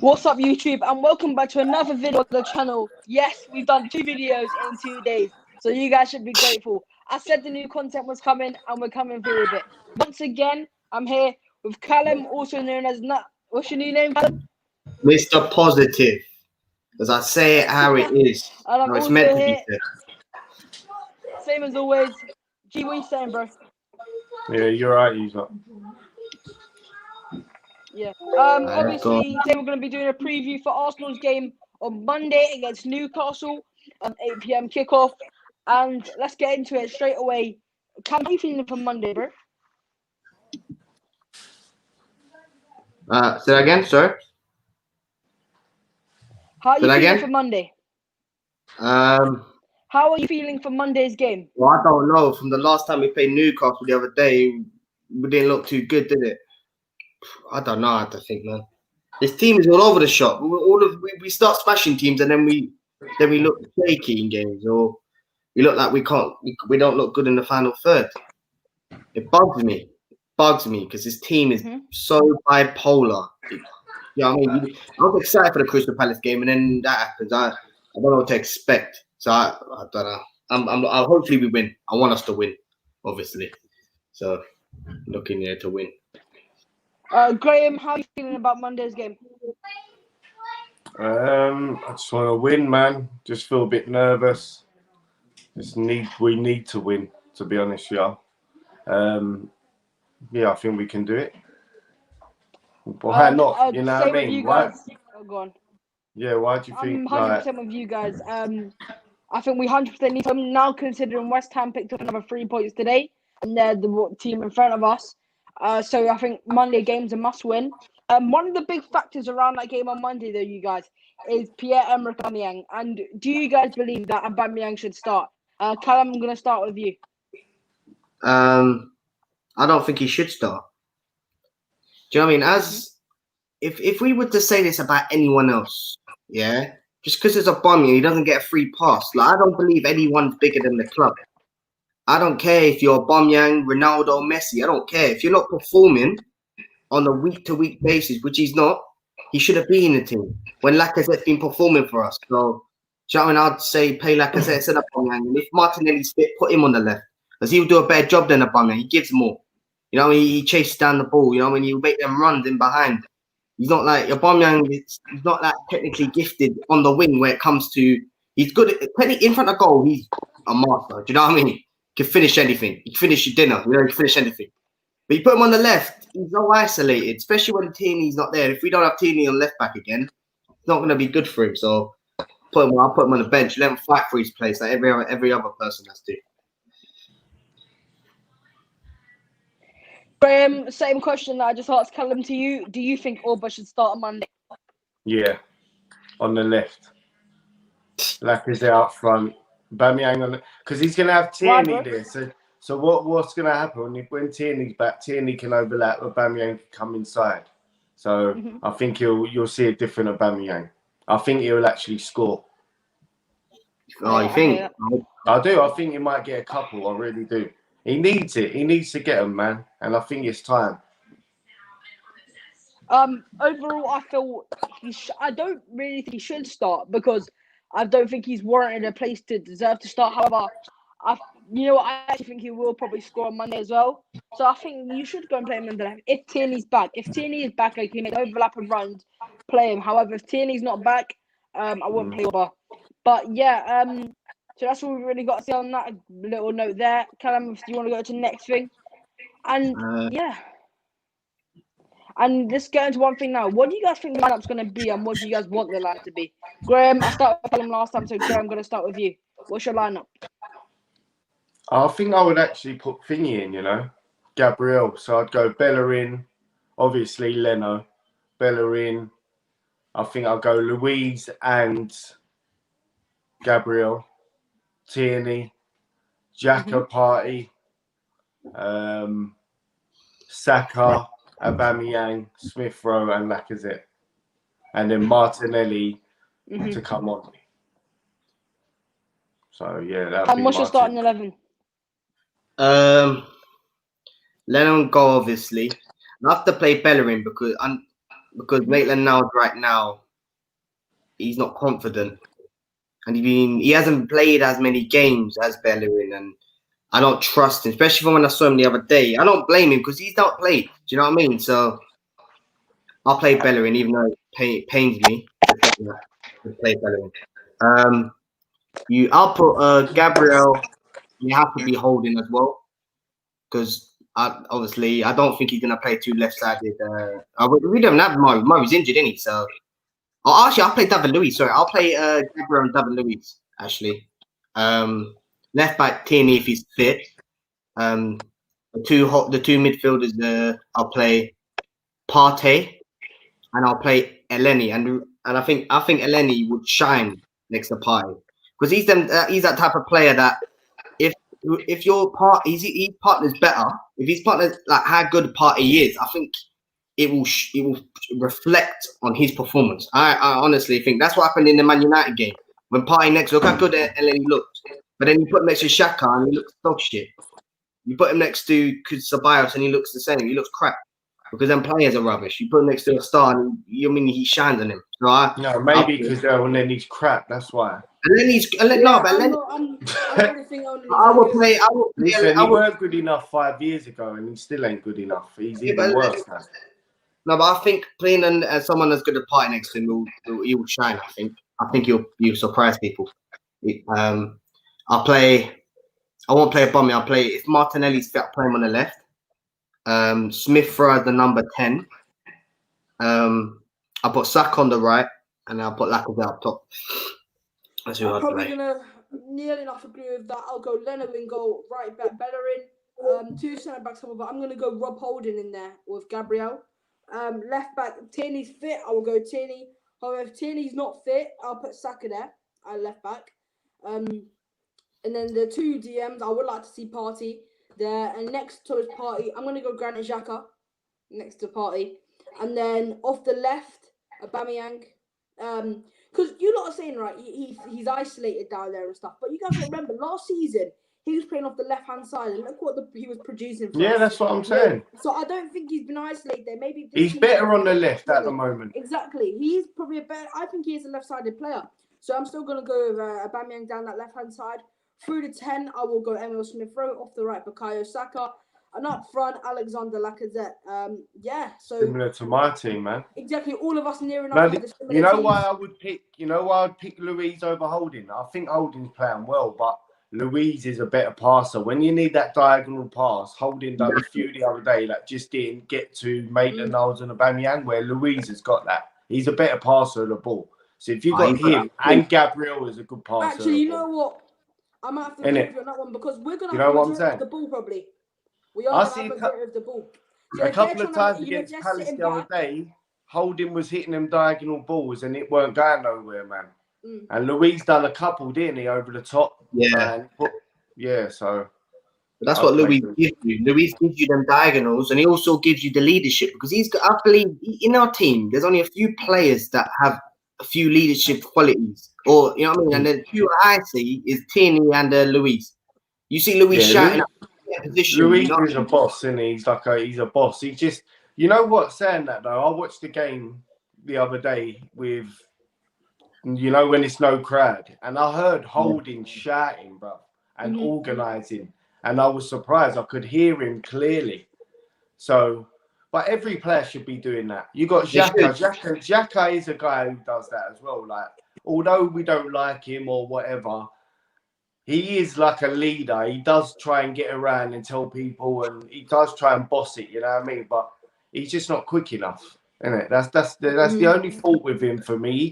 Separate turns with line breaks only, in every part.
What's up, YouTube, and welcome back to another video on the channel. Yes, we've done 2 videos in 2 days, so you guys should be grateful. I said the new content was coming, and we're coming through with it. Once again, I'm here with Callum, also known as Nut. What's your new name, Callum?
Mr. Positive, as I say it how it is.
And I'm
No, it's
also
meant to
here,
be said.
same as always. G, what are you saying, bro?
Yeah, you're right, user.
Yeah. Obviously, today we're going to be doing a preview for Arsenal's game on Monday against Newcastle at 8 p.m. kickoff. And let's get into it straight away. How are you feeling for Monday, bro?
Say that again, sir.
How are you feeling for Monday? How are you feeling for Monday's game?
Well, I don't know. From the last time we played Newcastle the other day, we didn't look too good, did it? I don't know. I think, man. This team is all over the shop. We start smashing teams, and then we look shaky in games, or we look like we don't look good in the final third. It bugs me. Because this team is so bipolar. You know what I mean? I was excited for the Crystal Palace game, and then that happens. I don't know what to expect. So I don't know. Hopefully we win. I want us to win, obviously. So looking there to win.
Graham, how are you feeling about Monday's game?
I just want to win, man. Just feel a bit nervous. We need to win, to be honest, yeah. Yeah, I think we can do it. Why not? You know what I mean?
You guys. Oh, go on.
Yeah, why do you think?
I'm 100% with you guys. I think we 100% need to. Now considering West Ham picked up another 3 points today, and they're the team in front of us. So I think Monday game's a must-win. One of the big factors around that game on Monday, though, you guys, is Pierre-Emerick Aubameyang. And do you guys believe that Aubameyang should start? Callum, I'm going to start with you.
I don't think he should start. Do you know what I mean? If we were to say this about anyone else, yeah, just because it's Aubameyang, he doesn't get a free pass. Like, I don't believe anyone's bigger than the club. I don't care if you're Aubameyang, Ronaldo, Messi. I don't care if you're not performing on a week-to-week basis, which he's not. He should have been in the team when Lacazette's been performing for us. So, do you know what I mean? I'd say play Lacazette instead of Aubameyang, and if Martinelli's fit, put him on the left because he'll do a better job than Aubameyang. He gives more. You know, he chases down the ball. You know, when you make them runs in behind. He's not like Aubameyang. He's not that technically gifted on the wing where it comes to. He's good at in front of goal. He's a master. Do you know what I mean? He can finish anything. He can finish your dinner. You know, he can finish anything. But you put him on the left, he's so isolated, especially when Tierney's not there. If we don't have Tierney on left back again, it's not going to be good for him. So I'll put him on the bench. Let him fight for his place like every other person has to.
Graham, same question that I just asked Callum to you. Do you think Auba should start on Monday?
Yeah, on the left. Lacazette out front. Aubameyang on because he's going to have Tierney there. So what's going to happen when Tierney's back? Tierney can overlap. Aubameyang can come inside. So I think you'll see a different Aubameyang. I think he'll actually score.
Oh, you think?
I do. I think he might get a couple. I really do. He needs it. He needs to get them, man. And I think it's time.
Overall, I feel I don't really think he should start because I don't think he's warranted a place to deserve to start. However, I actually think he will probably score on Monday as well. So I think you should go and play him in the left. If Tierney's back, if Tierney is back, like he make overlap and runs, play him. However, if Tierney's not back, I won't play Auba. But yeah, so that's all we really got to say on that little note there. Callum, do you want to go to the next thing? And yeah. And let's get into one thing now. What do you guys think the lineup's going to be, and what do you guys want the lineup to be? Graham, I started with Callum last time, so Graham, I'm going to start with you. What's your lineup?
I think I would actually put Thingy in, Gabriel. So I'd go Bellerin, obviously Leno, Bellerin. I think I'll go Louise and Gabriel, Tierney, Xhaka Party, Saka, Aubameyang, Smith Rowe, and Lacazette, and then Martinelli to come on. So yeah, that.
And what's your starting 11?
Leno go obviously. I have to play Bellerin because because Maitland-Niles right now, he's not confident. And he hasn't played as many games as Bellerin, and I don't trust him, especially from when I saw him the other day. I don't blame him because he's not played. Do you know what I mean? So I'll play Bellerin, even though it pains me to play Bellerin. I'll put Gabriel. You have to be holding as well, because obviously I don't think he's gonna play two left-sided. We don't have Murray. Murray's injured, isn't he? So, actually, I'll play David Luiz. Sorry, I'll play Gabriel and David Luiz. Actually, left back Tierney if he's fit. The two midfielders. I'll play Partey and I'll play Elneny, and I think Elneny would shine next to Partey because he's that type of player that if your his partner's better, if his partner's like how good Partey is, I think it will reflect on his performance. I honestly think that's what happened in the Man United game when Partey look how good Elneny looked, but then you put him next to Xhaka and he looks dog shit. You put him next to Ceballos and he looks the same. He looks crap because them players are rubbish. You put him next to a star and he shines on him. So
maybe because Elneny's crap. That's why.
Elneny's I will play.
Listen, he weren't good enough 5 years ago, and he still ain't good enough. He's even worse now.
No, but I think playing someone as good as Partey next to him he will shine. I think he'll surprise people. I'll play. I won't play Aubameyang. I'll play if Martinelli's fit. I'll play him on the left. Smith Rowe as the number 10. I'll put Saka on the right, and I'll put Lacazette up top. That's who I'd
probably
play.
gonna nearly enough agree with that. I'll go Leno in goal, right back Bellerin. Two centre backs, but I'm gonna go Rob Holding in there with Gabriel. Left back Tierney's fit. I will go Tierney. However, if Tierney's not fit, I'll put Saka there at left back. And then the two DMs, I would like to see Partey there. And next to his Partey, I'm going to go Granit Xhaka next to Partey. And then off the left, Aubameyang. Because you lot are saying, right, he's isolated down there and stuff. But you guys remember, last season, he was playing off the left-hand side. And look what he was producing for us.
That's what I'm saying.
So I don't think he's been isolated there. Maybe
he's better on the left at the moment.
Exactly. He's probably I think he is a left-sided player. So I'm still going to go with Aubameyang down that left-hand side. Through the 10, I will go Emil Smith Rowe. Off the right, Bukayo Saka. And up front, Alexander Lacazette. So
similar to my team, man.
Exactly. All of us near enough.
You know why I would pick? You know why I'd pick Luiz over Holding? I think Holding's playing well, but Luiz is a better passer. When you need that diagonal pass, Holding done a few the other day that just didn't get to Maitland-Niles and Aubameyang, where Luiz has got that. He's a better passer of the ball. So if you got him and Gabriel is a good passer.
Actually, you know what? I might have to agree with you on that one because we're going to have the ball probably. We are going to have a the ball. So
a couple of times against Palace the other day, Holding was hitting them diagonal balls and it weren't going nowhere, man. And Luiz done a couple, didn't he, over the top?
Yeah.
So
that's what Luiz gives you. Luiz gives you them diagonals, and he also gives you the leadership because I believe in our team, there's only a few players that have a few leadership qualities, or you know what I mean. And the two I see is Tierney and Luiz. You see Luiz shouting at position.
Luiz is a boss, isn't he? He's a boss. He just, you know what? Saying that though, I watched the game the other day with. You know, when it's no crowd. And I heard Holding shouting, bro, and organising. And I was surprised. I could hear him clearly. So, but every player should be doing that. You got Xhaka. Xhaka is a guy who does that as well. Like, although we don't like him or whatever, he is like a leader. He does try and get around and tell people, and he does try and boss it, you know what I mean? But he's just not quick enough, isn't it? That's the only fault with him for me.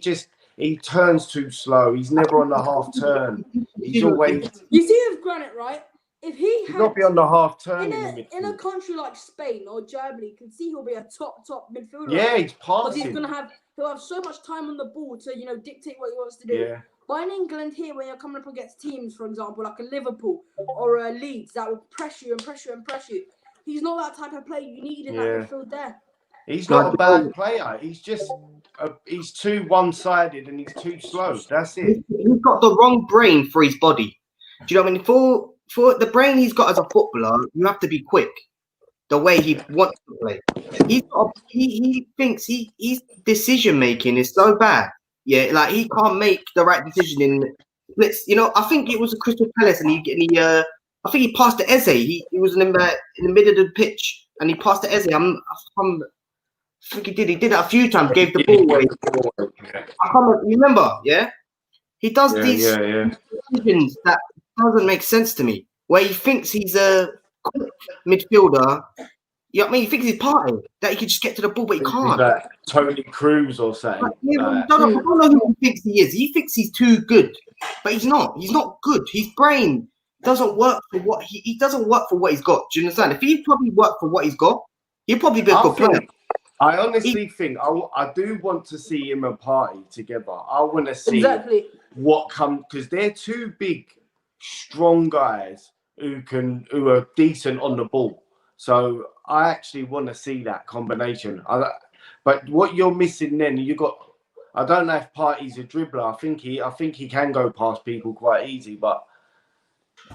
He turns too slow. He's never on the half turn. He's always.
You see with Granit, right? If he's
not be on the half turn
in a country like Spain or Germany, you can see he'll be a top midfielder.
Yeah, he's passing.
Because he'll have so much time on the ball to dictate what he wants to do.
Yeah.
But in England here, when you're coming up against teams, for example, like a Liverpool or a Leeds, that will press you and press you and press you. He's not that type of player you need in that midfield there.
He's not a bad player. He's just he's too one-sided and he's too slow. That's it.
He's got the wrong brain for his body. Do you know what I mean? For the brain he's got as a footballer, you have to be quick. the way he wants to play. He thinks his decision making is so bad. Yeah, like he can't make the right decision in splits. You know, I think it was a Crystal Palace, and I think he passed to Eze. He was in the middle of the pitch, and he passed to Eze. I think he did. He did it a few times. Gave the ball away. I can't remember. Yeah, he does these decisions that doesn't make sense to me. Where he thinks he's a quick midfielder. You know what I mean? He thinks he's party that he can just get to the ball, but he can't.
Like Tony Cruz or something.
I don't know who he thinks he is. He thinks he's too good, but he's not. He's not good. His brain doesn't work for what he doesn't work for what he's got. Do you understand? If he probably worked for what he's got, he'd probably be a good player.
I honestly think I do want to see him and Party together. I want to see what comes, because they're two big, strong guys who are decent on the ball. So I actually want to see that combination. But what you're missing then, I don't know if Party's a dribbler. I think he can go past people quite easy, but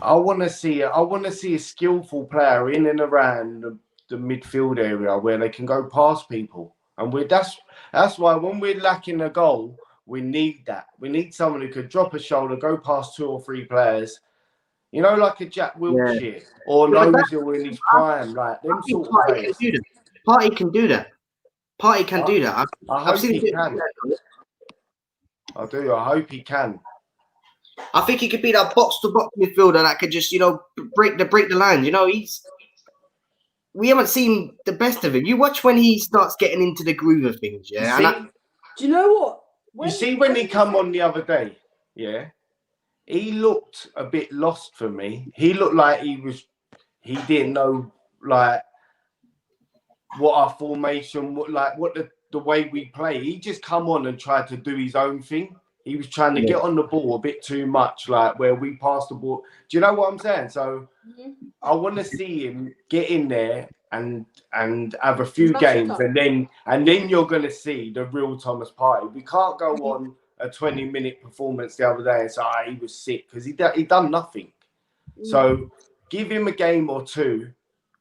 I want to see a skillful player in and around the midfield area where they can go past people. And that's why when we're lacking a goal, we need that. We need someone who could drop a shoulder, go past 2 or 3 players. You know, like a Jack Wilshere or Ozil in his prime, like them sort of players.
Party can do that. Party can do that.
I hope he can. I do. I hope he can.
I think he could be that box-to-box midfielder that could just, break the line. We haven't seen the best of him. You watch when he starts getting into the groove of things, yeah.
Do you know what?
When he come on the other day, yeah, he looked a bit lost for me. He looked like he didn't know like what our formation, what the way we play. He just come on and tried to do his own thing. He was trying to get on the ball a bit too much, like where we passed the ball. Do you know what I'm saying? So I want to see him get in there and have a few games, and then you're going to see the real Thomas Partey. We can't go on a 20-minute performance the other day and say he was sick, because he done nothing. So give him a game or 2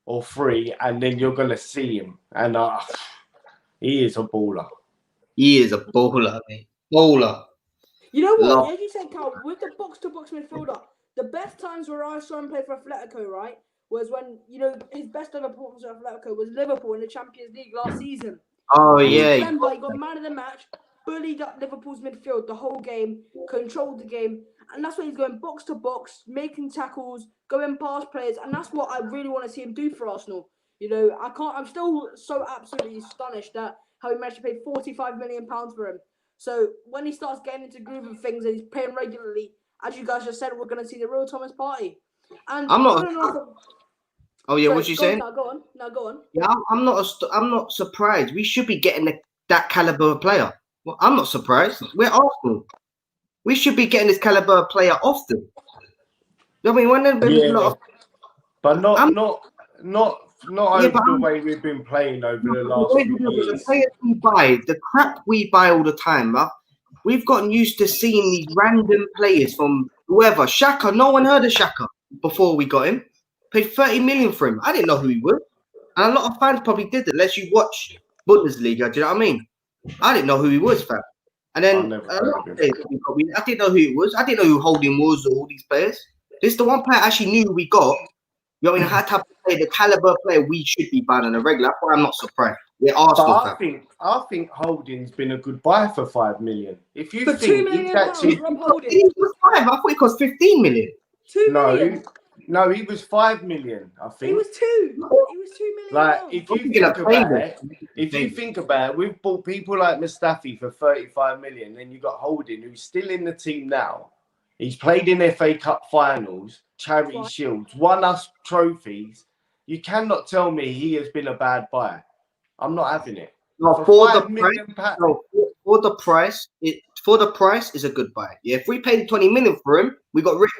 or 3, and then you're going to see him. And he is a baller.
He is a baller, mate. Baller.
You know what? As you said, Carl, with the box-to-box midfielder, the best times where I saw him play for Atletico, right, was when, his best ever performance for Atletico was Liverpool in the Champions League last season.
Oh, yeah.
Remember, he got man of the match, bullied up Liverpool's midfield the whole game, controlled the game, and that's why he's going box-to-box, making tackles, going past players, and that's what I really want to see him do for Arsenal. I'm still so absolutely astonished at how he managed to pay £45 million for him. So when he starts getting into groove of things and he's playing regularly, as you guys just said, we're going to see the real Thomas Partey. And
I'm not. What you saying?
Now go on.
Yeah, I'm not surprised. We should be getting that caliber of player. Well, I'm not surprised. We're Arsenal. We should be getting this caliber of player often. I mean,
but not over the way we've been playing over the last few years.
The players we buy, the crap we buy all the time, we've gotten used to seeing these random players from whoever. Xhaka, no one heard of Xhaka before we got him. Paid 30 million for him. I didn't know who he was. And a lot of fans probably did, unless you watch Bundesliga. Do you know what I mean? I didn't know who he was, fam. And then I didn't know who he was. I didn't know who Holding was or all these players. This is the one player I actually knew we got. How to play the caliber player we should be buying on a regular. That's why I'm not surprised. We're Arsenal.
I think Holding's been a good buy for 5 million. If you
for
think
£2 million from Holding,
he was 5. I thought it cost 15 million.
2 million.
No, he was 5 million. I think
he was 2. He was 2 million.
Like if you think about it, we've bought people like Mustafi for 35 million. Then you got Holding, who's still in the team now. He's played in FA Cup finals, Charity Shields, won us trophies. You cannot tell me he has been a bad buy. I'm not having it.
No, for the price, it's a good buy. Yeah, if we paid 20 million for him, we got ripped.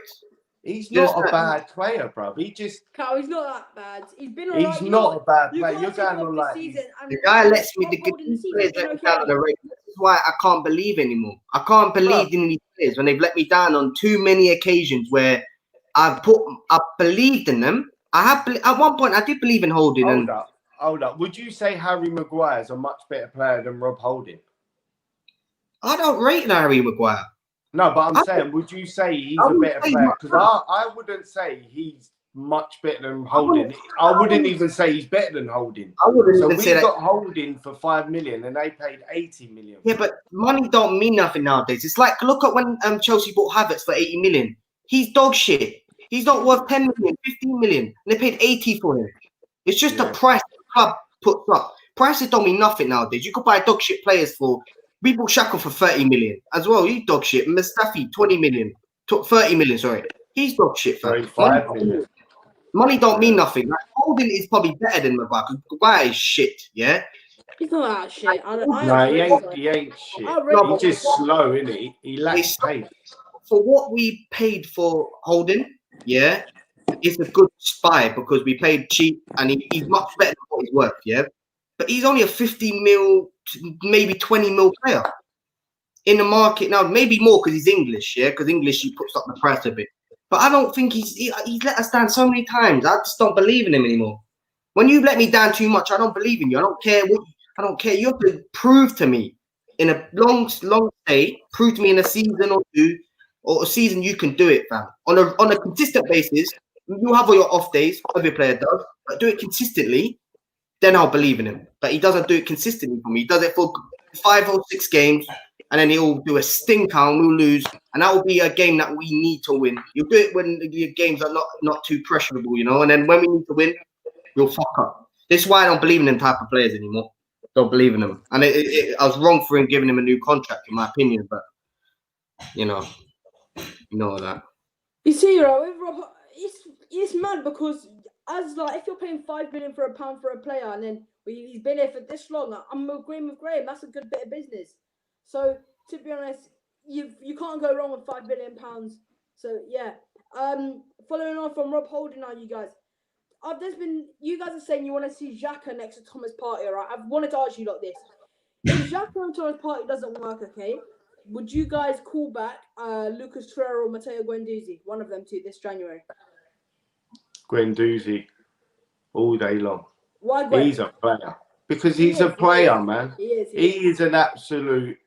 He's not a bad player, bro.
Carl, he's not that bad. He's been
alright. He's not a bad player. You're going on like
the guy lets me the players let me down on the regular. This is why I can't believe anymore. I can't believe in these players when they've let me down on too many occasions where I believed in them. At one point I did believe in Holding.
Hold up. Would you say Harry Maguire is a much better player than Rob Holding?
I don't rate Harry Maguire.
No, but I'm saying, would you say he's a better player? Because I wouldn't say he's much better than Holding. I wouldn't even say he's better than Holding.
I wouldn't even say that.
We got Holding for 5 million and they paid 80 million.
Yeah, but money don't mean nothing nowadays. It's like, look at when Chelsea bought Harvz for 80 million. He's dog shit. He's not worth 10 million, 15 million. And they paid 80 for him. It's just the price the club puts up. Prices don't mean nothing nowadays. You could buy dog shit players for. We bought Xhaka for 30 million as well. He's dog shit. Mustafi, 20 million. 30 million, sorry. He's dog shit.
35 million.
Money don't mean nothing. Like, Holding is probably better than Maguire. Maguire is shit, yeah?
He's not that shit.
He ain't shit. He's just slow, isn't he? He lacks pace.
For what we paid for Holding, yeah, it's a good spy because we paid cheap and he's much better than what he's worth, yeah? But he's only a 15 mil, maybe 20 mil player in the market now. Maybe more because he's English, yeah? Because English, he puts up the price a bit. But I don't think he's let us down so many times. I just don't believe in him anymore. When you let me down too much, I don't believe in you. I don't care what. I don't care. You have to prove to me in a long stay. Prove to me in a season or two, or a season you can do it, fam. On a consistent basis. You have all your off days. Every player does, but do it consistently. Then I'll believe in him. But he doesn't do it consistently for me. He does it for 5 or 6 games, and then he'll do a stinker and we'll lose. And that will be a game that we need to win. You'll do it when the games are not too pressurable, you know. And then when we need to win, we'll fuck up. This is why I don't believe in them type of players anymore. Don't believe in them. And I was wrong for him giving him a new contract, in my opinion. But you know that.
You see, Rob, it's mad because if you're paying £5 million for a player, and then he's been here for this long, I'm agreeing with Graham. That's a good bit of business. So to be honest, you can't go wrong with £5 million. So yeah. Following on from Rob Holding now, you guys. You guys are saying you want to see Xhaka next to Thomas Partey, right? I've wanted to ask you like this: if Xhaka and Thomas Partey doesn't work, okay, would you guys call back Lucas Torreira or Matteo Guendouzi, one of them two, this January?
Guendouzi, all day long.
Why Gwen?
He's a player because he's a player, man. He is an absolute.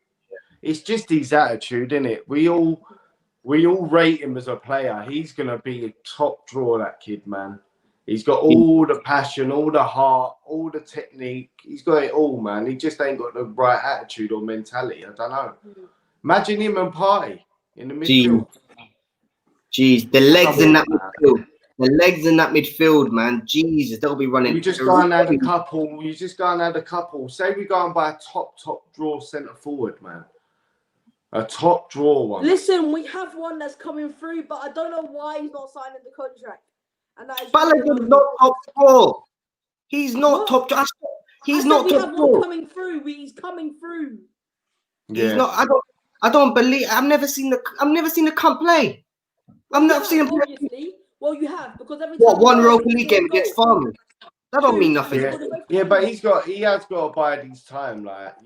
It's just his attitude, isn't it? We all rate him as a player. He's gonna be a top drawer, that kid, man. He's got all the passion, all the heart, all the technique. He's got it all, man. He just ain't got the right attitude or mentality. I don't know. Imagine him and Partey in the midfield.
Jeez, the legs in that midfield. The legs in that midfield, man. Jesus, they'll be running.
You just go and add a couple. Say we go and buy a top draw centre forward, man. A top draw one.
Listen, we have one that's coming through, but I don't know why he's not signing the contract. And that is
Balogun's not top draw. He's not top draw. He's not top draw.
One coming through. He's coming through.
Yeah. He's not. I don't believe. I've never seen the cunt play. I've never seen him play.
Obviously. Well, you have, because every time
one Europa League game against Farmers. That don't mean nothing.
Yeah, but he has got to bide his time. Like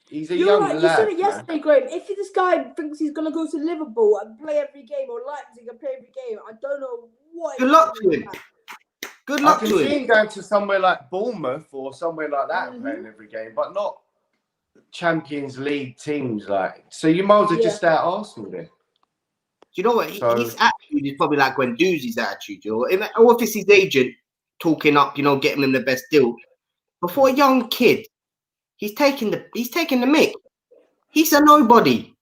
he's a young lad.
You said it yesterday, Graham. If this guy thinks he's gonna go to Liverpool and play every game, or Leipzig and play every game, I don't know what.
Good luck to him. Good luck to him.
I can see him going to somewhere like Bournemouth or somewhere like that and playing every game, but not Champions League teams. Like, so you might as well just stay at Arsenal then.
Do you know what? His attitude is probably like Guendouzi's attitude. Or if it's his agent talking up, getting him the best deal. But for a young kid, he's taking the mick. He's a nobody.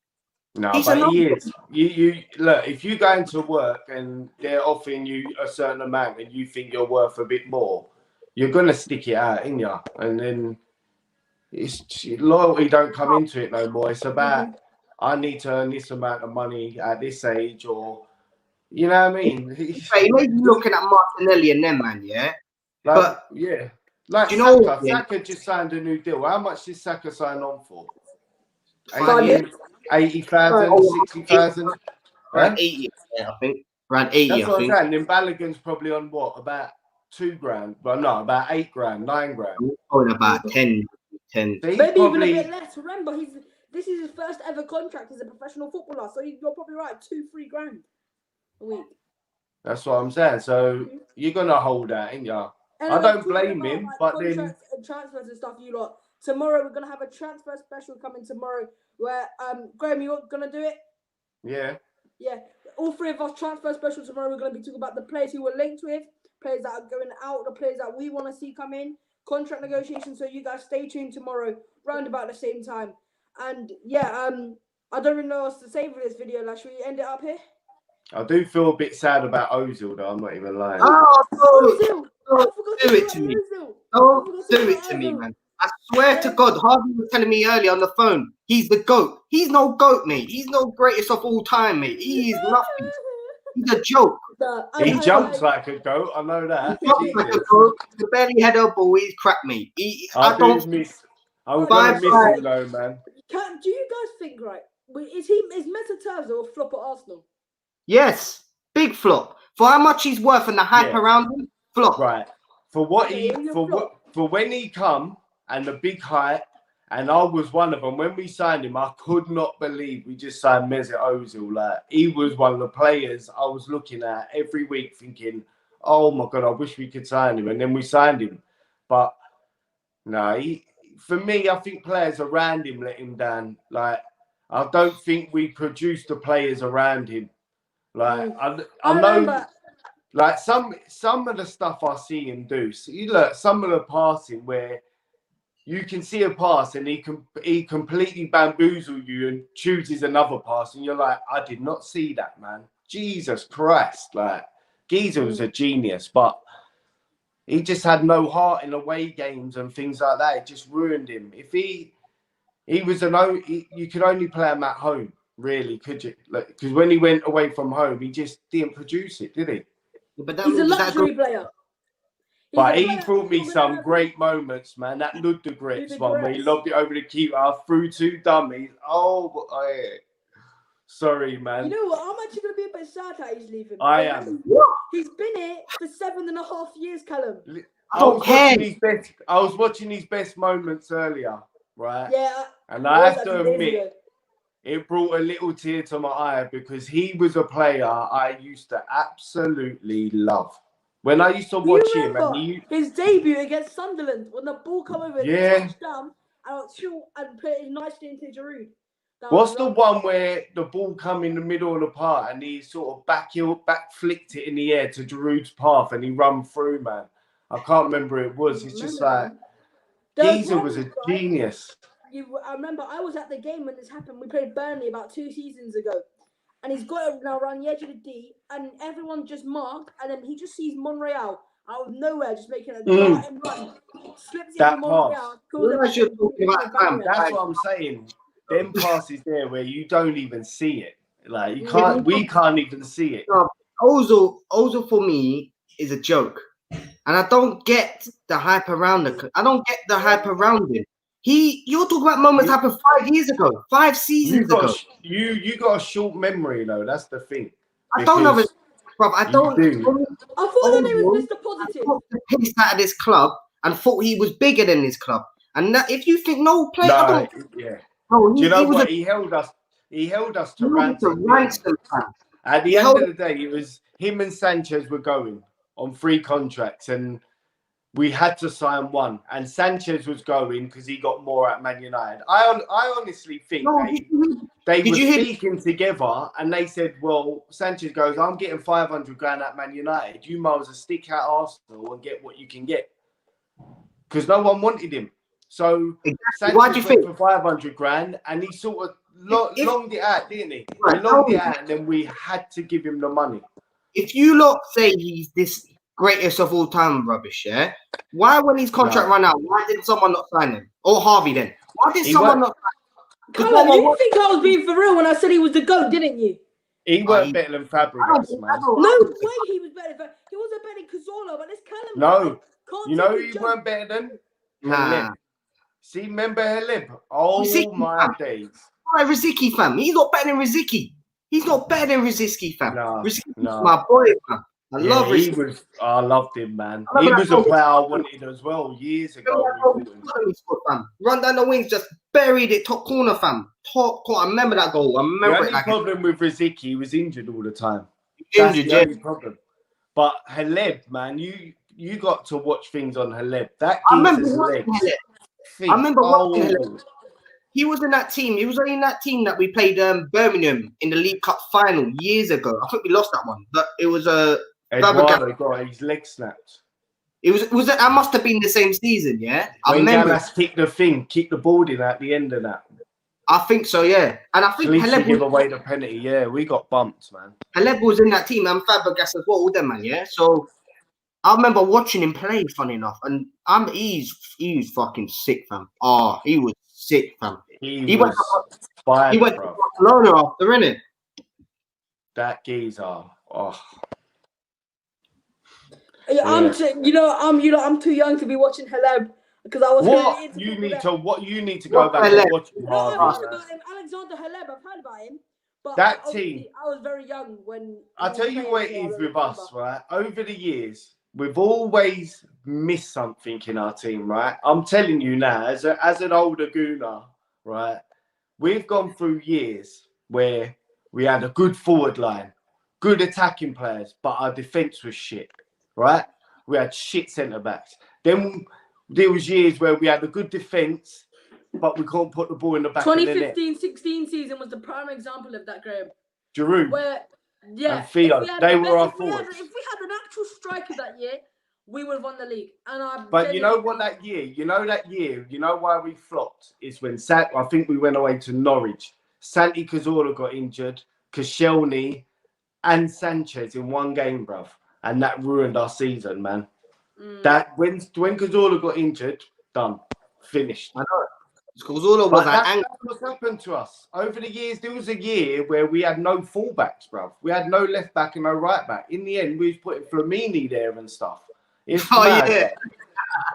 No, but he is. You look, if you go into work and they're offering you a certain amount and you think you're worth a bit more, you're gonna stick it out, ain't you? And then loyalty don't come into it no more. It's about I need to earn this amount of money at this age, or you know what I mean.
He may be looking at Martinelli and them, man. Yeah,
like
Saka.
Saka just signed a new deal. How much did Saka sign on for?
80,000,
60,000.
Around 80, I think. Around 80,
That's what I'm saying. Then Balogun's probably on what? About $2,000. But no, about $8,000, $9,000.
Probably about 10.
Maybe even a bit less. Remember, this is his first ever contract as a professional footballer, so you're probably right, $2-3 grand a week.
That's what I'm saying. So you're gonna hold that, ain't ya?
And
I don't
talking
blame
about,
him,
like,
but then
contracts and transfers and stuff, you lot. Tomorrow we're gonna have a transfer special coming tomorrow where Graham, you're gonna do it?
yeah.
Yeah. All three of us transfer special tomorrow. We're gonna be talking about the players who we're linked with, players that are going out, the players that we want to see come in, contract negotiations. So you guys stay tuned tomorrow, round about the same time. And yeah, I don't really know what else to say for this video. Like, should we end it up here?
I do feel a bit sad about Ozil, though. I'm not even lying.
Oh,
Ozil! I
don't
forgot
do
to
it
talk
to
about
me.
Ozil.
Don't
I forgot to
do
talk
it
about
to me,
Ozil.
man. I swear to God, Harvey was telling me earlier on the phone, he's the GOAT. He's no GOAT, mate. He's no greatest of all time, mate. He is nothing. He's a joke.
He jumps like a goat. I know that.
He's not like a GOAT. He barely had a ball. He's crap, mate.
I'm gonna miss him, though, man.
Do you guys think, right? Is Meta or a flop at Arsenal?
Yes, big flop. For how much he's worth and the hype around him, flop.
Right. For what for when he come and the big hype, and I was one of them. When we signed him, I could not believe we just signed Mesut Ozil. Like, he was one of the players I was looking at every week, thinking, "Oh my God, I wish we could sign him." And then we signed him, but no, for me, I think players around him let him down. Like, I don't think we produced the players around him. Like, I know, like some of the stuff I see him do. So you look, some of the passing where you can see a pass and he completely bamboozles you and chooses another pass, and you're like, I did not see that, man. Jesus Christ! Like, Geezer was a genius, but he just had no heart in away games and things like that. It just ruined him. If he was you could only play him at home, really, could you? Because when he went away from home, he just didn't produce it, did he?
But
he's a luxury player.
But he brought me some great moments, man. That Ludogorets one where he lobbed it over the keeper through 2 dummies. Oh, sorry, man.
You know what? I'm actually going to be a bit sad that he's leaving.
I am.
He's been here for 7.5 years, Callum.
I
was watching his best moments earlier, right?
Yeah.
And I have to admit, it brought a little tear to my eye because he was a player I used to absolutely love. When I used to watch him, and
his debut against Sunderland, when the ball come over and touchdown and put it nicely into Giroud.
What's the one where the ball come in the middle of the path and he sort of back flicked it in the air to Giroud's path and he run through, man? I can't remember who it was. It's just like, Geezer was a genius.
I remember I was at the game when this happened. We played Burnley about 2 seasons ago. And he's got it now around the edge of the D, and everyone just marked, and then he just sees Monreal out of nowhere, just making a dart and run. Slips it into Monreal.
That's what I'm saying. Them passes there where you don't even see it. Like, we can't even see it.
No, Ozil for me is a joke, and I don't get the hype around him. I don't get the hype around him. You're talking about moments happened 5 years ago, 5 seasons ago.
You got a short memory, though. That's the thing.
I don't know, bro. I don't.
I thought the name was Mr. Positive.
I the piss out of this club and thought he was bigger than this club. And if you think
do you know what? He held us to ransom. At the end of the day, it was him and Sanchez were going on 3 contracts, and we had to sign one, and Sanchez was going because he got more at Man United. I honestly think they were speaking together, and they said, well, Sanchez goes, I'm getting 500 grand at Man United. You might as well stick at Arsenal and get what you can get. Because no one wanted him. So Sanchez went for 500 grand, and he sort of longed it out, didn't he? He longed it out, and then we had to give him the money.
If you lot say he's this greatest of all time rubbish, yeah? Why, when his contract ran out, why did someone not sign him? Or Harvey then? Why did someone not sign him?
You think I was being for real when I said he was the GOAT, didn't you?
He weren't better than Fabregas, man.
No way he was better than He wasn't better than Cazorla, but this Callum.
No. You know who he weren't better than?
Nah.
See, remember Halib? Oh, my days.
Right, Riziki, fam. He's not better than Riziki. He's not better than Riziki, fam. Riziki's my boy, fam.
I loved him, man. He was a player I wanted as well years ago.
Run down the wings, just buried it, top corner, fam. Top corner. I remember that goal.
The only problem with Riziki, he was injured all the time.
Injured,
That's the only problem. But Haleb, man, you got to watch things on Haleb. That
I remember
geezer's
watching
legs.
Haleb. I remember watching
Oh.
Haleb. He was in that team. He was only in that team that we played Birmingham in the League Cup final years ago. I think we lost that one, but it was
Eduardo got his leg snapped.
It was that must have been the same season, yeah. I
When
remember.
Gallas kicked the ball in at the end of that.
I think so, yeah. And I think
Haleb give
Haleb
away the penalty. Yeah, we got bumped, man.
was in that team and Fabregas as well, all them, man, yeah. So I remember watching him play, funny enough, and he's fucking sick, fam. Oh, he was sick, fam. He went to Barcelona after, innit?
That geezer. Oh.
Yeah. I'm too young to be watching Haleb because I was.
You need to go back and watch him.
No, I've heard about him, Alexander Haleb. I've heard about him, but
that team.
I was very young when.
I tell you what it is with us, right? Over the years, we've always missed something in our team, right? I'm telling you now, as an older gooner, right? We've gone through years where we had a good forward line, good attacking players, but our defence was shit, right? We had shit centre-backs. Then there was years where we had a good defence, but we couldn't put the ball in the back of the net.
2015-16 season was the prime example of that, Graham.
Giroud
and
Theo, they were our forwards.
If we had an actual striker that year, we would have won the league.
But you know what? That year, you know why we flopped is when I think we went away to Norwich. Santi Cazorla got injured, Koscielny and Sanchez in one game, bruv. And that ruined our season, man. That when Cazorla got injured, done. Finished.
I know. Cazorla was
that's what's happened to us. Over the years, there was a year where we had no fullbacks, bruv. We had no left back and no right back. In the end, we was putting Flamini there and stuff. It's mad, yeah.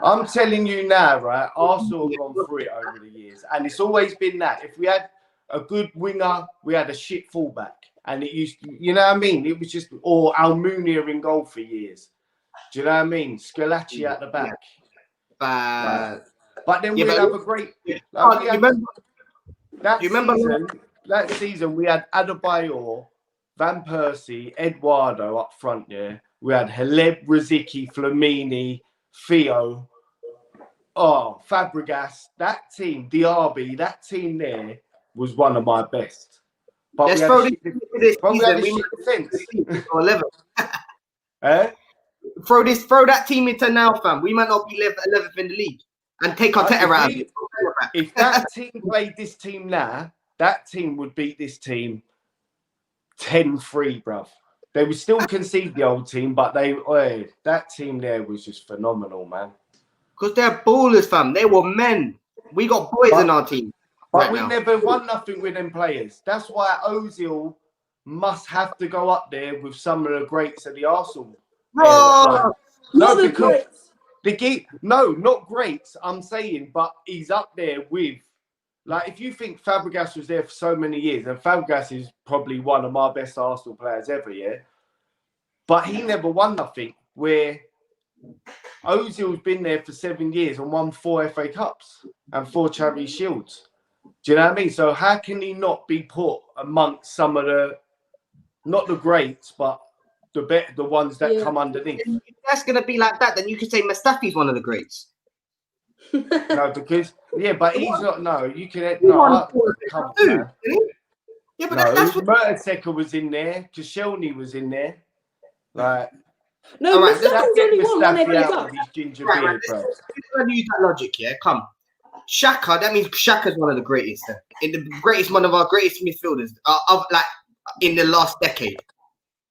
I'm telling you now, right? Arsenal have gone through it over the years. And it's always been that. If we had a good winger, we had a shit fullback. And it used to, you know what I mean? It was just, or Almunia in goal for years. Do you know what I mean? Scalacci at the back. But then we'd have a great... That season, we had Adebayor, Van Persie, Eduardo up front, yeah. We had Haleb, Rosicky, Flamini, Theo, Fabregas. That team, Diaby, that team there was one of my best. But
let's
throw
that team into now, fam. We might not be 11th in the league and take our tether out.
If that team played this team now, that team would beat this team 10-3, bruv. They would still concede the old team, but that team there was just phenomenal, man.
Because they're ballers, fam. They were men. We got boys in our team.
But we never won nothing with them players. That's why Ozil must have to go up there with some of the greats of the Arsenal.
Not the greats.
Not greats, I'm saying, but he's up there with... Like, if you think Fabregas was there for so many years, and Fabregas is probably one of my best Arsenal players ever, yeah? But he never won nothing, where Ozil's been there for 7 years and won 4 FA Cups and 4 Charity Shields. Do you know what I mean? So how can he not be put amongst some of the, not the greats, but the ones that come underneath?
If that's going to be like that, then you could say Mustafi's one of the greats.
No, because but he's not. No, you can. Yeah, but that's what Mertesacker was in there. Koscielny was in there. Like,
no, Mustafi's only won one FA Cup.
Ginger beard, bro.
If use that logic, yeah, come. Xhaka, that means Xhaka's one of the greatest. One of our greatest midfielders in the last decade.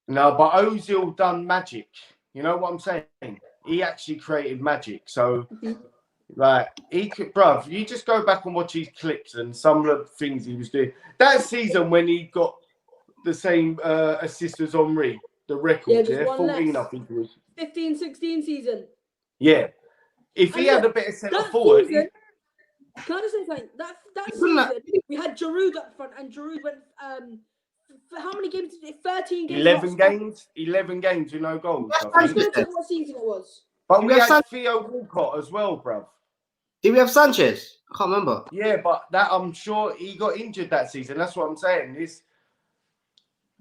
No, but Ozil done magic. You know what I'm saying? He actually created magic. So. Like, he could, bruv, you just go back and watch his clips and some of the things he was doing. That season when he got the same assist as Henry, the record, 14, I think it was.
15-16 season.
Yeah. If he had a better centre forward.
Can I just say something? That season, we had Giroud up front, and Giroud went, for how many games did it? 13 games.
11 games. 11 games with no goals.
I was going to check what season it was.
But we had Theo Walcott as well, bruv.
Did we have Sanchez? I can't remember.
Yeah, but that I'm sure he got injured that season. That's what I'm saying.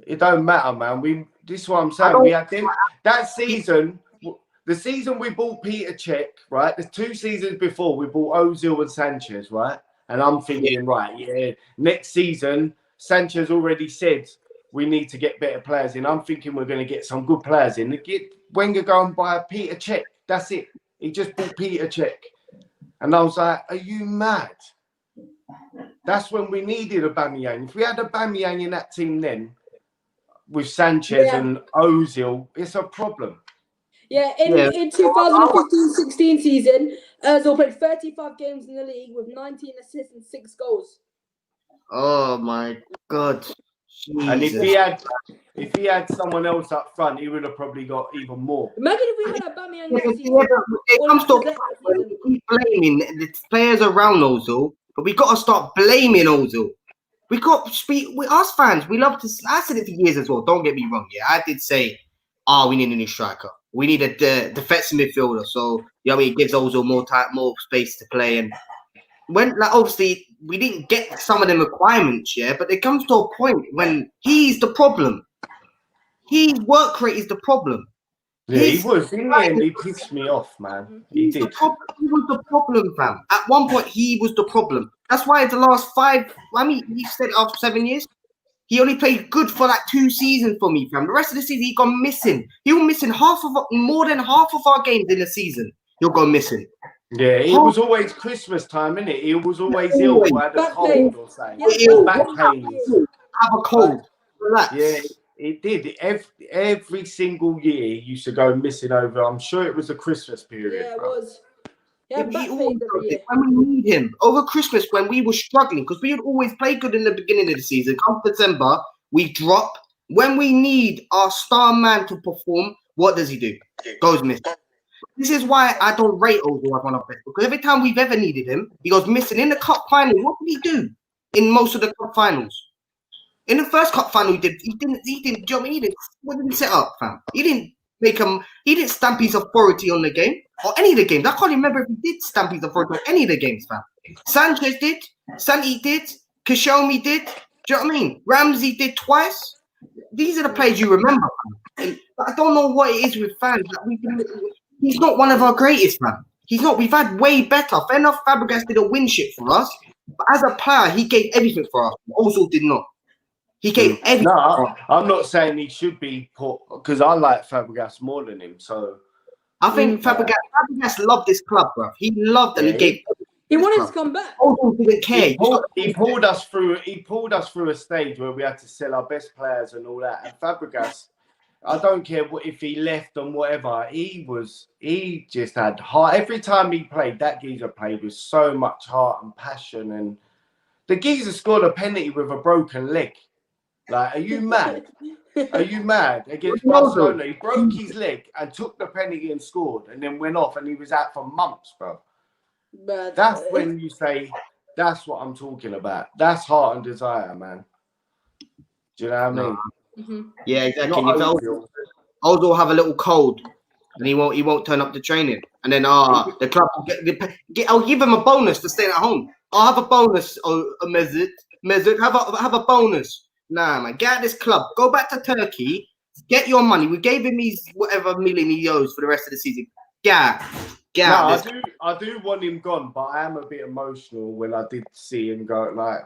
It don't matter, man. This is what I'm saying. We had them, that season, the season we bought Peter Cech, right? The 2 seasons before we bought Ozil and Sanchez, right? And I'm thinking, next season, Sanchez already said we need to get better players in. I'm thinking we're going to get some good players in. Get Wenger go and buy Peter Cech. That's it. He just bought Peter Cech. And I was like, are you mad? That's when we needed Aubameyang. If we had Aubameyang in that team then, with Sanchez and Ozil, it's a problem.
Yeah, in 2015-16 season, Ozil played 35 games in the league with 19 assists and 6 goals.
Oh my God. Jesus.
And if he had someone else up front, he would have probably got even more.
Imagine if we had Aubameyang next season.
It comes to a point where we keep blaming the players around Ozil, but we got to start blaming Ozil. We got to speak with us fans. We love to. I said it for years as well. Don't get me wrong. Yeah, I did say, we need a new striker. We need a defensive midfielder. So it gives Ozil more time, more space to play. And when obviously we didn't get some of them requirements, but it comes to a point when he's the problem. His work rate is the problem.
Yeah, he was. In the end, he pissed me off, man. He did.
He was the problem, fam. At one point, he was the problem. That's why the last 5, he said after 7 years, he only played good for 2 seasons for me, fam. The rest of the season, he gone missing. He was missing more than half of our games in the season. He'll go missing.
Yeah, it was always Christmas time, innit? He was always ill, had a cold or something. Back pain.
Have a cold. Relax.
Yeah, it did. Every single year, he used to go missing over. I'm sure it was the Christmas period.
Yeah, it was.
Yeah, when we need him over Christmas, when we were struggling, because we would always play good in the beginning of the season. Come December, we drop. When we need our star man to perform, what does he do? Goes missing. This is why I don't rate Ozil as one of the best, because every time we've ever needed him, he goes missing. In the cup final, what did he do in most of the cup finals? In the first cup final, he didn't. He didn't set up, fam. He didn't stamp his authority on the game or any of the games. I can't remember if he did stamp his authority on any of the games, fam. Sanchez did, Santi did, Kashomi did. Do you know what I mean? Ramsey did twice. These are the players you remember, fam. But I don't know what it is with fans. He's not one of our greatest, man. He's not. We've had way better. Fair enough, Fabregas did a win shit for us. But as a player, he gave everything for us. Ozil did not. He gave everything.
No, I'm not saying he should be put, because I like Fabregas more than him. So
I think Fabregas loved this club, bro. He loved and he gave.
He wanted to come back.
Ozil didn't care.
He pulled us through a stage where we had to sell our best players and all that. And Fabregas, I don't care if he left and whatever. He just had heart. Every time he played, that geezer played with so much heart and passion. And the geezer scored a penalty with a broken leg. Like, are you mad? Are you mad? Against Barcelona, he broke his leg and took the penalty and scored, and then went off, and he was out for months, bro. But that's when you say, that's what I'm talking about. That's heart and desire, man. Do you know what I mean?
Mm-hmm. Yeah, exactly. Ozil will have a little cold, and he won't turn up to training, and then the club will I'll give him a bonus for staying at home. I'll have a bonus. Mesut, have a bonus. Nah, man, get out of this club. Go back to Turkey. Get your money. We gave him his whatever million he owes for the rest of the season. Get out.
I do want him gone, but I am a bit emotional when I did see him go. Like,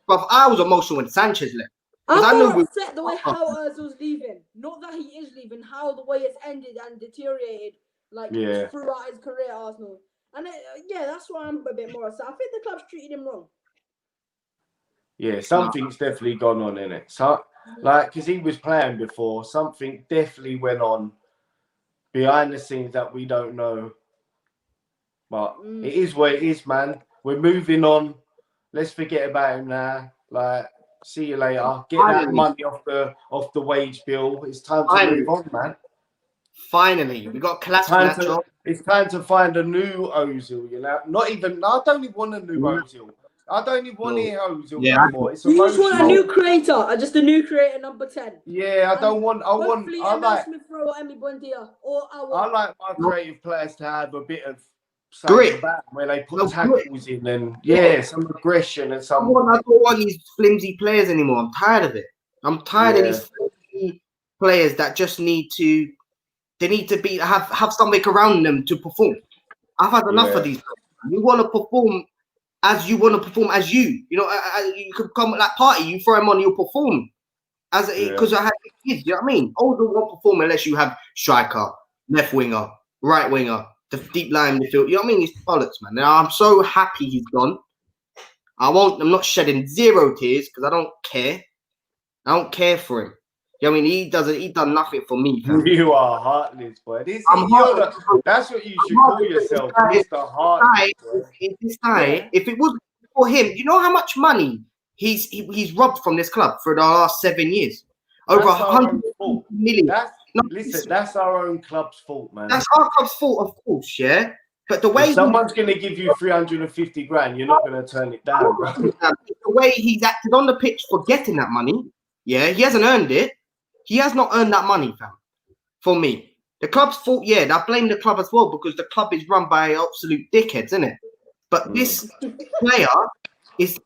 but I was emotional when Sanchez left.
I'm more upset the way how Ozil's leaving. Not that he is leaving, how the way it's ended and deteriorated, throughout his career at Arsenal. And that's why I'm a bit more upset. I think the club's treated him wrong. Yeah,
something's definitely gone on in it. So, because he was playing before, something definitely went on behind the scenes that we don't know. But it is what it is, man. We're moving on. Let's forget about him now. See you later. Get that money off the wage bill. It's time to move on, man.
Finally, we got Kolasinac.
It's time to find a new Ozil. I don't even want a new Ozil. I don't even want to hear Ozil anymore.
You just want a new creator, just a new creator number 10.
Yeah, I don't want. I like
Smith Rowe or Emi Buendia,
I like my creative players to have a bit of
grit
where they put tackles in and some aggression and some.
I don't want these flimsy players anymore. I'm tired of it. I'm tired of these players that just need to. They need to have something around them to perform. I've had enough of these players. You want to perform as you want to perform as you. You know, you could come at that party, you throw them on, you'll perform. Because I had kids, you know what I mean? Older won't perform unless you have striker, left winger, right winger, the deep line midfield. You know what I mean? It's bollocks, man. Now I'm so happy he's gone. I'm not shedding 0 tears because I don't care. I don't care for him. You know what I mean? He done nothing for me. Fam.
You are heartless, boy. That's what you should call yourself, Mr. Heartless.
If it wasn't for him, you know how much money he's robbed from this club for the last 7 years? Over 100 million.
That's our own club's fault, man.
That's our club's fault, of course, yeah. But the way
someone's going to give you 350 grand, you're not going to turn it down, bro.
The way he's acted on the pitch for getting that money, yeah, he hasn't earned it. He has not earned that money, fam. For me, the club's fault. Yeah, I blame the club as well because the club is run by absolute dickheads, isn't it? But this player is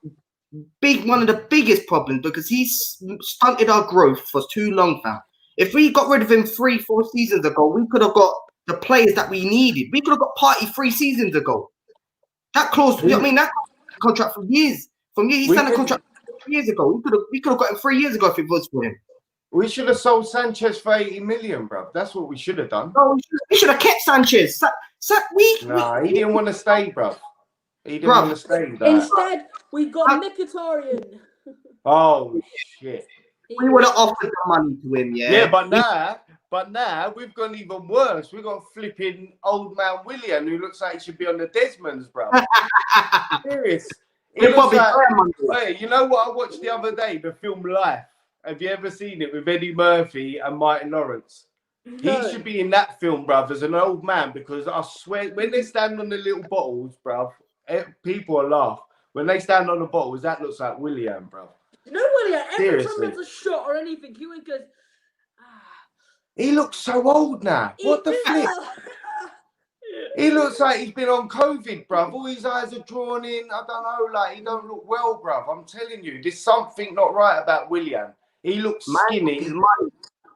one of the biggest problems because he's stunted our growth for too long, fam. If we got rid of him 3-4 seasons ago, we could have got the players that we needed. We could have got Party 3 seasons ago. That clause, you know what I mean? That contract for years. He signed a contract 3 years ago. We could have got him 3 years ago if it was for him.
We should have sold Sanchez for 80 million, bro. That's what we should have done.
No, we should have kept Sanchez.
He didn't want to stay, bro. He didn't want to stay.
Instead, we got Mkhitaryan.
Oh, shit.
We would have offered the money to him, yeah.
Yeah, but now we've gone even worse. We've got flipping old man William who looks like he should be on the Desmonds, bro. Serious. Hey, you know what I watched the other day? The film Life. Have you ever seen it with Eddie Murphy and Martin Lawrence? No. He should be in that film, bruv, as an old man, because I swear, when they stand on the little bottles, bruv, people will laugh. When they stand on the bottles, that looks like William, bruv.
No, William, every time there's a shot or anything, he would go,
He looks so old now. What the flip? He looks like he's been on COVID, bruv. All his eyes are drawn in. I don't know, like, he don't look well, bruv. I'm telling you, there's something not right about William. He looks skinny.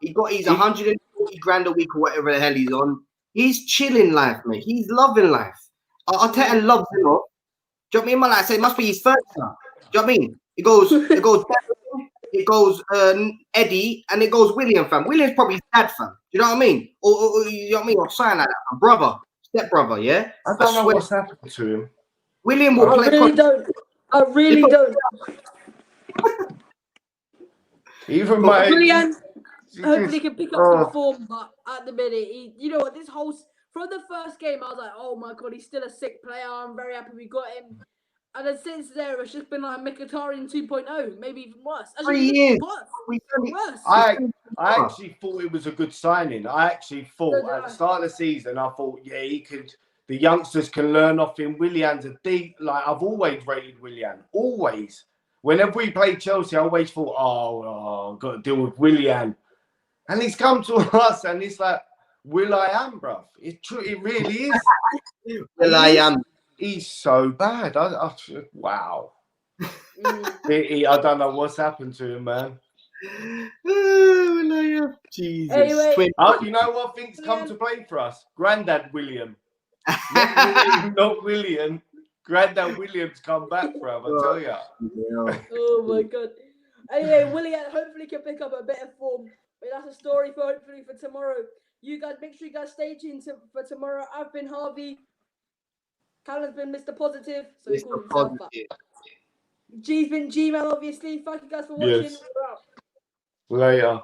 He got his 140 grand a week or whatever the hell he's on. He's chilling life, mate. He's loving life. Arteta loves him up. Do you know what I mean? Man, like I say, it must be his first time. Do you know what I mean? It goes Eddie, and it goes William, fam. William's probably his dad, fam. Do you know what I mean? Or you know what I mean? Or something like that, fam. Brother, step brother, yeah.
I don't know what's happened to him.
William will play.
I really don't.
Even my
William, hopefully he can pick up some form, but at the minute, you know what? From the first game, I was like, oh my god, he's still a sick player. I'm very happy we got him. And then since there, it's just been like Mkhitaryan 2.0, maybe even worse.
3 years.
Worse.
I actually thought it was a good signing. I actually thought at the start of the season, I thought, yeah, the youngsters can learn off him. Willian's a deep, like I've always rated Willian. Always. Whenever we played Chelsea, I always thought, I've got to deal with Willian. And he's come to us and it's like, Will.I.am, bruv. It's true, it really is.
Will.I.am.
He's so bad. Wow. I don't know what's happened to him, man.
Jesus.
Anyway,
you know what things come to play for us? Grandad William. Not William. Grandad William's come back, bruv, I tell you.
Yeah.
Oh my god. Anyway, William hopefully can pick up a bit of form. But that's a story for tomorrow. You guys, make sure you guys stay tuned for tomorrow. I've been Harvey. Callum's been Mr. Positive. So he calls himself that. G's been Gmail, obviously. Thank you guys for watching.
Yes. Later.